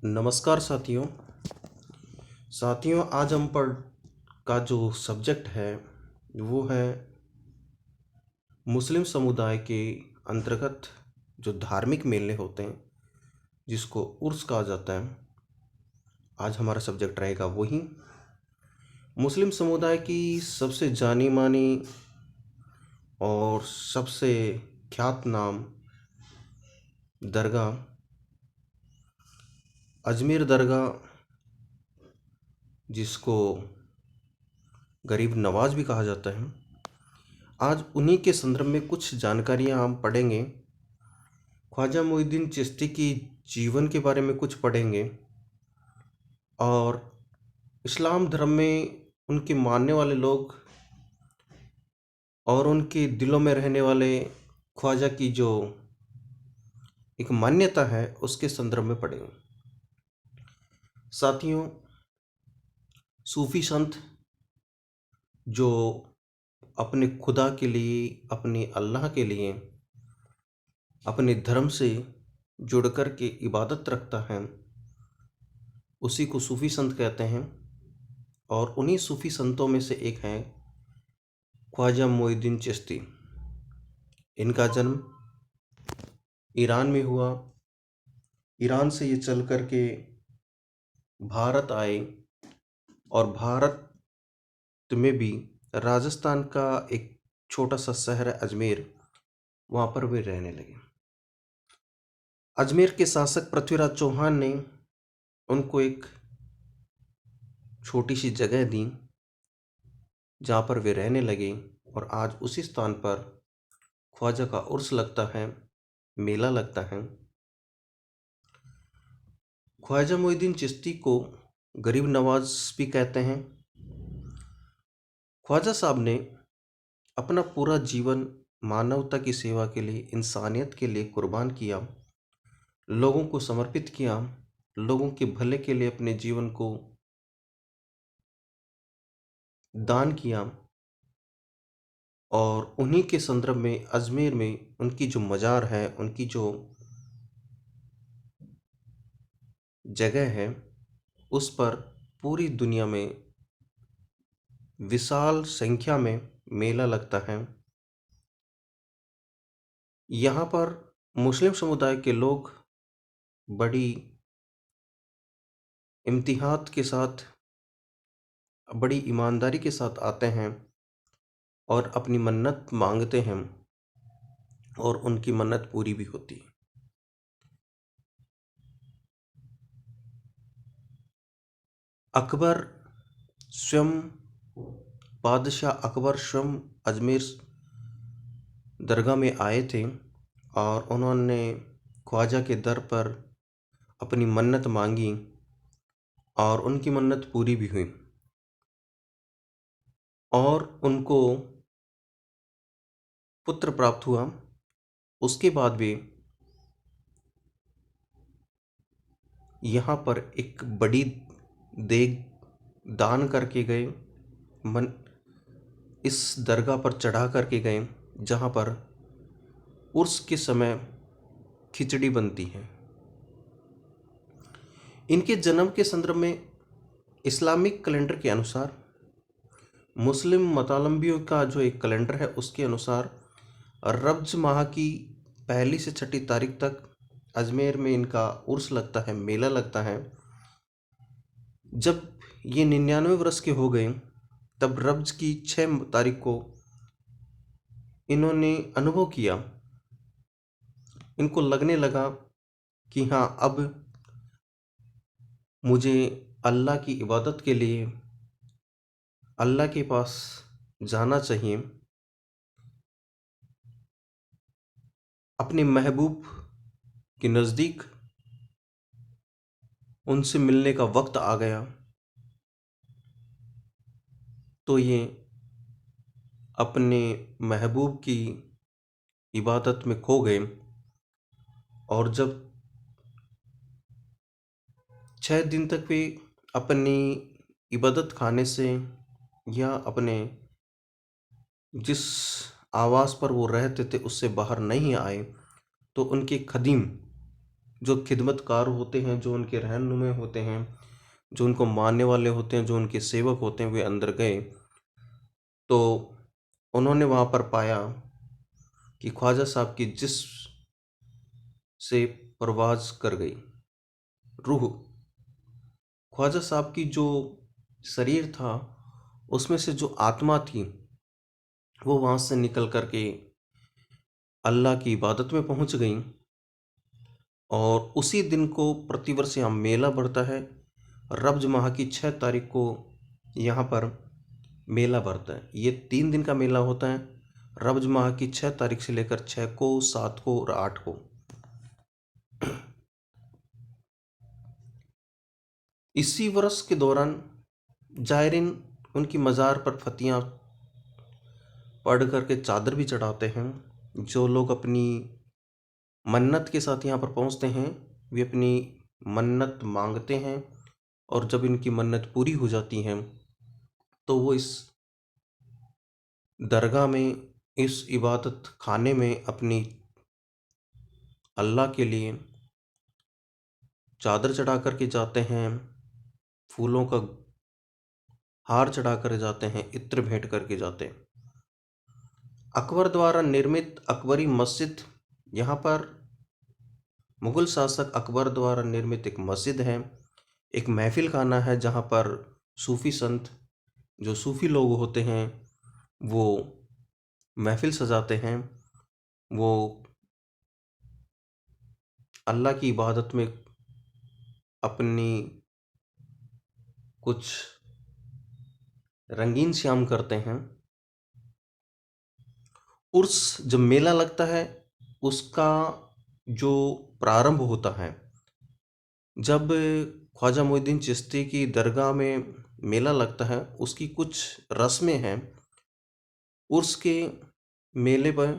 नमस्कार साथियों। आज हम पढ़ का जो सब्जेक्ट है वो है मुस्लिम समुदाय के अंतर्गत जो धार्मिक मेले होते हैं जिसको उर्स कहा जाता है। आज हमारा सब्जेक्ट रहेगा वही मुस्लिम समुदाय की सबसे जानी मानी और सबसे ख्यात नाम दरगाह अजमेर दरगाह, जिसको गरीब नवाज भी कहा जाता है। आज उन्हीं के संदर्भ में कुछ जानकारियां हम पढ़ेंगे। ख्वाजा मोइनुद्दीन चिश्ती की जीवन के बारे में कुछ पढ़ेंगे और इस्लाम धर्म में उनके मानने वाले लोग और उनके दिलों में रहने वाले ख्वाजा की जो एक मान्यता है उसके संदर्भ में पढ़ेंगे। साथियों, सूफी संत जो अपने खुदा के लिए, अपने अल्लाह के लिए, अपने धर्म से जुड़ कर के इबादत रखता है, उसी को सूफी संत कहते हैं। और उन्हीं सूफी संतों में से एक हैं ख्वाजा मोइनुद्दीन चिश्ती। इनका जन्म ईरान में हुआ। ईरान से ये चल कर के भारत आए और भारत में भी राजस्थान का एक छोटा सा शहर है अजमेर, वहाँ पर वे रहने लगे। अजमेर के शासक पृथ्वीराज चौहान ने उनको एक छोटी सी जगह दी जहाँ पर वे रहने लगे और आज उसी स्थान पर ख्वाजा का उर्स लगता है, मेला लगता है। ख्वाजा मोइनुद्दीन चिश्ती को गरीब नवाज भी कहते हैं। ख्वाजा साहब ने अपना पूरा जीवन मानवता की सेवा के लिए, इंसानियत के लिए कुर्बान किया, लोगों को समर्पित किया, लोगों के भले के लिए अपने जीवन को दान किया। और उन्हीं के संदर्भ में अजमेर में उनकी जो मज़ार है, उनकी जो जगह है, उस पर पूरी दुनिया में विशाल संख्या में मेला लगता है। यहाँ पर मुस्लिम समुदाय के लोग बड़ी इम्तिहात के साथ, बड़ी ईमानदारी के साथ आते हैं और अपनी मन्नत मांगते हैं और उनकी मन्नत पूरी भी होती है। अकबर स्वयं, बादशाह अकबर स्वयं अजमेर दरगाह में आए थे और उन्होंने ख्वाजा के दर पर अपनी मन्नत मांगी और उनकी मन्नत पूरी भी हुई और उनको पुत्र प्राप्त हुआ। उसके बाद भी यहाँ पर एक बड़ी देग दान करके गए, मन इस दरगाह पर चढ़ा करके गए जहाँ पर उर्स के समय खिचड़ी बनती है। इनके जन्म के संदर्भ में इस्लामिक कैलेंडर के अनुसार, मुस्लिम मतालंबियों का जो एक कैलेंडर है उसके अनुसार रब्ज माह की 1 से 6 तारीख तक अजमेर में इनका उर्स लगता है, मेला लगता है। जब ये 99 वर्ष के हो गए तब रब्ज की 6 तारीख को इन्होंने अनुभव किया, इनको लगने लगा कि हाँ, अब मुझे अल्लाह की इबादत के लिए अल्लाह के पास जाना चाहिए, अपने महबूब के नज़दीक उनसे मिलने का वक्त आ गया। तो ये अपने महबूब की इबादत में खो गए और जब 6 दिन तक वे अपनी इबादत खाने से या अपने जिस आवास पर वो रहते थे उससे बाहर नहीं आए, तो उनके खदीम जो खिदमतकार होते हैं, जो उनके रहनुमे होते हैं, जो उनको मानने वाले होते हैं, जो उनके सेवक होते हैं, वे अंदर गए तो उन्होंने वहाँ पर पाया कि ख्वाजा साहब की जिस्म से परवाज़ कर गई रूह। ख्वाजा साहब की जो शरीर था, उसमें से जो आत्मा थी, वो वहाँ से निकल कर के अल्लाह की इबादत में पहुँच गई। और उसी दिन को प्रतिवर्ष यहाँ मेला बढ़ता है। रब्ज माह की 6 तारीख को यहाँ पर मेला बढ़ता है। ये 3 दिन का मेला होता है। रब्ज माह की 6 तारीख से लेकर 6 को, 7 को और 8 को। इसी वर्ष के दौरान जायरीन उनकी मज़ार पर फतियाँ पढ़ करके चादर भी चढ़ाते हैं। जो लोग अपनी मन्नत के साथ यहाँ पर पहुँचते हैं, वे अपनी मन्नत मांगते हैं और जब इनकी मन्नत पूरी हो जाती है तो वो इस दरगाह में, इस इबादत खाने में अपनी अल्लाह के लिए चादर चढ़ा कर के जाते हैं, फूलों का हार चढ़ा कर जाते हैं, इत्र भेंट करके जाते हैं। अकबर द्वारा निर्मित अकबरी मस्जिद, यहाँ पर मुग़ल शासक अकबर द्वारा निर्मित एक मस्जिद है, एक महफिल खाना है जहाँ पर सूफ़ी संत, जो सूफ़ी लोग होते हैं, वो महफिल सजाते हैं। वो अल्लाह की इबादत में अपनी कुछ रंगीन श्याम करते हैं। उर्स जब मेला लगता है, उसका जो प्रारंभ होता है, जब ख्वाजा मोइनुद्दीन चिश्ती की दरगाह में मेला लगता है, उसकी कुछ रस्में हैं। उर्स के मेले पर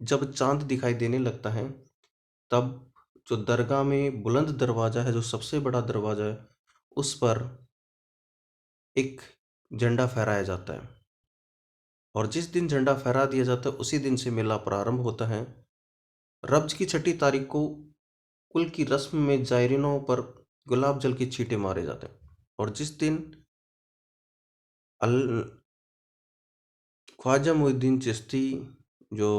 जब चांद दिखाई देने लगता है, तब जो दरगाह में बुलंद दरवाज़ा है, जो सबसे बड़ा दरवाज़ा है, उस पर एक झंडा फहराया जाता है। और जिस दिन झंडा फहरा दिया जाता है, उसी दिन से मेला प्रारंभ होता है। रब्ज की 6 तारीख को कुल की रस्म में जायरीनों पर गुलाब जल के छींटे मारे जाते हैं। और जिस दिन अल ख्वाजा मोइनुद्दीन चिश्ती, जो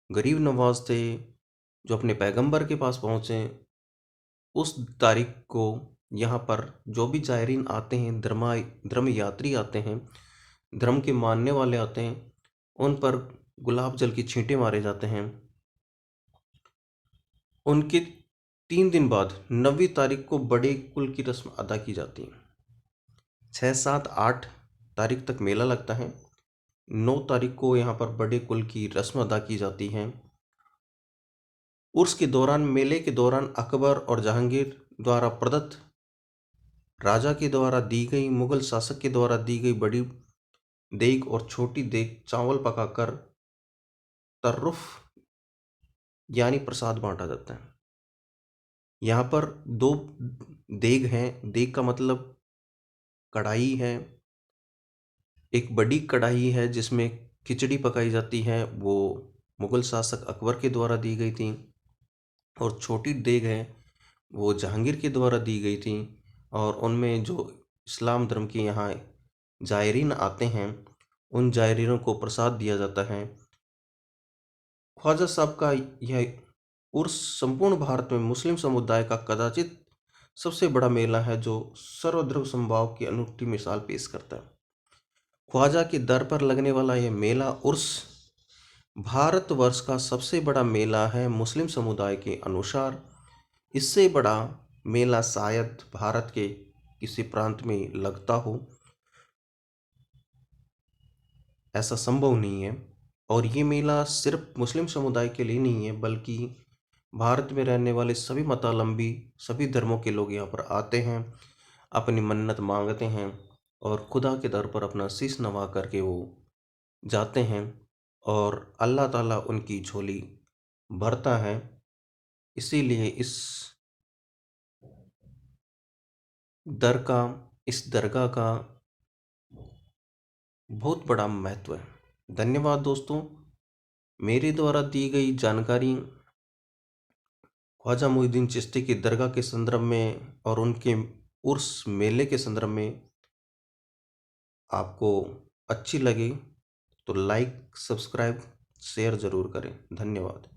गरीब नवाज थे, जो अपने पैगंबर के पास पहुँचे, उस तारीख को यहाँ पर जो भी जायरीन आते हैं, धर्म यात्री आते हैं, धर्म के मानने वाले आते हैं, उन पर गुलाब जल की छींटे मारे जाते हैं। उनके 3 दिन बाद 9वीं तारीख को बड़े कुल की रस्म अदा की जाती है। 6, 7, 8 तारीख तक मेला लगता है। 9 तारीख को यहाँ पर बड़े कुल की रस्म अदा की जाती है। उर्स के दौरान, मेले के दौरान अकबर और जहांगीर द्वारा प्रदत्त, राजा के द्वारा दी गई, मुगल शासक के द्वारा दी गई बड़ी देग और छोटी देग चावल पकाकर तर्रुफ यानी प्रसाद बांटा जाता है। यहाँ पर 2 देग हैं। देग का मतलब कढ़ाई है। एक बड़ी कढ़ाई है जिसमें खिचड़ी पकाई जाती है, वो मुगल शासक अकबर के द्वारा दी गई थी। और छोटी देग है, वो जहांगीर के द्वारा दी गई थी। और उनमें जो इस्लाम धर्म के यहाँ जायरीन आते हैं, उन जायरीनों को प्रसाद दिया जाता है। ख्वाजा साहब का यह उर्स संपूर्ण भारत में मुस्लिम समुदाय का कदाचित सबसे बड़ा मेला है, जो सर्वधर्म समभाव की अनूठी मिसाल पेश करता है। ख्वाजा के दर पर लगने वाला यह मेला उर्स भारतवर्ष का सबसे बड़ा मेला है मुस्लिम समुदाय के अनुसार। इससे बड़ा मेला शायद भारत के किसी प्रांत में लगता हो, ऐसा संभव नहीं है। और ये मेला सिर्फ मुस्लिम समुदाय के लिए नहीं है, बल्कि भारत में रहने वाले सभी मतावलंबी, सभी धर्मों के लोग यहाँ पर आते हैं, अपनी मन्नत मांगते हैं और खुदा के दर पर अपना शीश नवा करके वो जाते हैं और अल्लाह ताला उनकी झोली भरता है। इसीलिए दर का इस दरगाह का बहुत बड़ा महत्व है। धन्यवाद दोस्तों। मेरे द्वारा दी गई जानकारी ख्वाजा मुइनुद्दीन चिश्ती की दरगाह के संदर्भ में और उनके उर्स मेले के संदर्भ में आपको अच्छी लगी तो लाइक, सब्सक्राइब, शेयर ज़रूर करें। धन्यवाद।